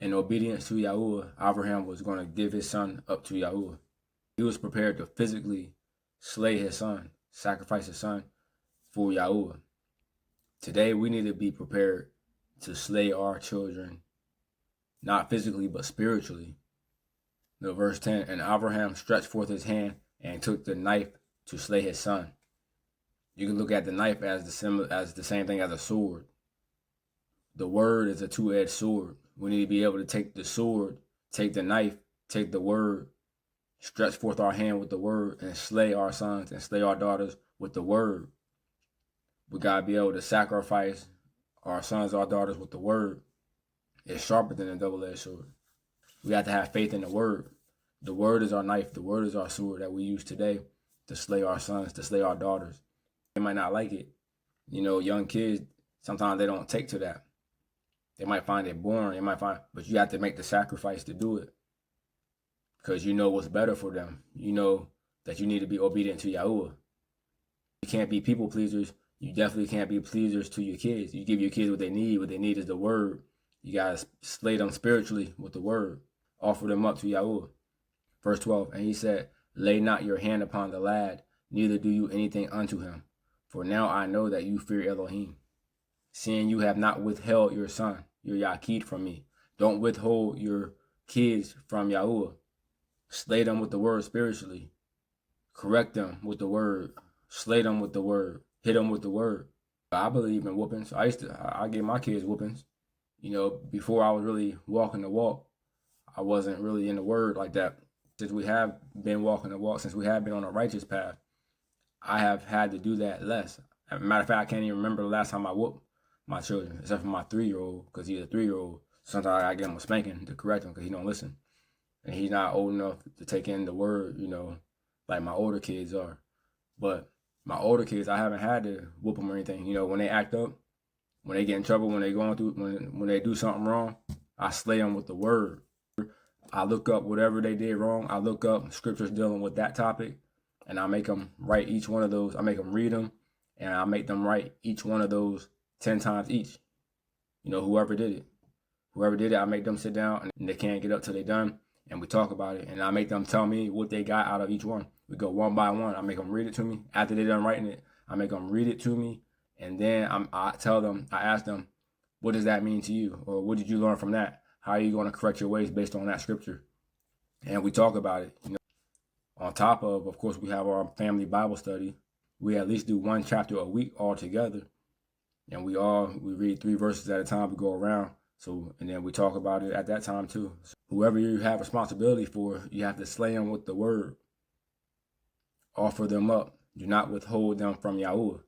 In obedience to YAHUAH, Abraham was going to give his son up to YAHUAH. He was prepared to physically slay his son, sacrifice his son for YAHUAH. Today, we need to be prepared to slay our children, not physically, but spiritually. Verse 10, and Abraham stretched forth his hand and took the knife to slay his son. You can look at the knife as the same thing as a sword. The word is a two-edged sword. We need to be able to take the sword, take the knife, take the word, stretch forth our hand with the word, and slay our sons and slay our daughters with the word. We got to be able to sacrifice our sons, our daughters with the word. It's sharper than a double-edged sword. We have to have faith in the word. The word is our knife. The word is our sword that we use today to slay our sons, to slay our daughters. They might not like it. Young kids, sometimes they don't take to that. They might find it boring. But you have to make the sacrifice to do it. Because you know what's better for them. You know that you need to be obedient to YAHUAH. You can't be people pleasers. You definitely can't be pleasers to your kids. You give your kids what they need. What they need is the word. You got to slay them spiritually with the word. Offer them up to YAHUAH. Verse 12, and he said, lay not your hand upon the lad, neither do you anything unto him. For now I know that you fear Elohim, seeing you have not withheld your son, your Yaqid, from me. Don't withhold your kids from YAHUAH. Slay them with the word spiritually. Correct them with the word. Slay them with the word. Hit them with the word. I believe in whoopings. I gave my kids whoopings. Before I was really walking the walk, I wasn't really in the word like that. Since we have been walking the walk, since we have been on a righteous path, I have had to do that less. As a matter of fact, I can't even remember the last time I whooped my children, except for my 3-year-old, because he's a 3-year-old. Sometimes I give him a spanking to correct him because he don't listen. And he's not old enough to take in the word, like my older kids are. But my older kids, I haven't had to whoop them or anything. When they act up, when they get in trouble, when they going through, when they do something wrong, I slay them with the word. I look up whatever they did wrong. I look up scriptures dealing with that topic, and I make them write each one of those. I make them read them, and I make them write each one of those 10 times each. Whoever did it. Whoever did it, I make them sit down, and they can't get up till they're done, and we talk about it, and I make them tell me what they got out of each one. We go one by one. I make them read it to me. After they're done writing it, I make them read it to me, and then I ask them, what does that mean to you? Or what did you learn from that? How are you going to correct your ways based on that scripture? And we talk about it. On top of course, we have our family Bible study. We at least do one chapter a week all together. And we read 3 verses at a time. We go around. And then we talk about it at that time too. So whoever you have responsibility for, you have to slay them with the word. Offer them up. Do not withhold them from YAHUAH.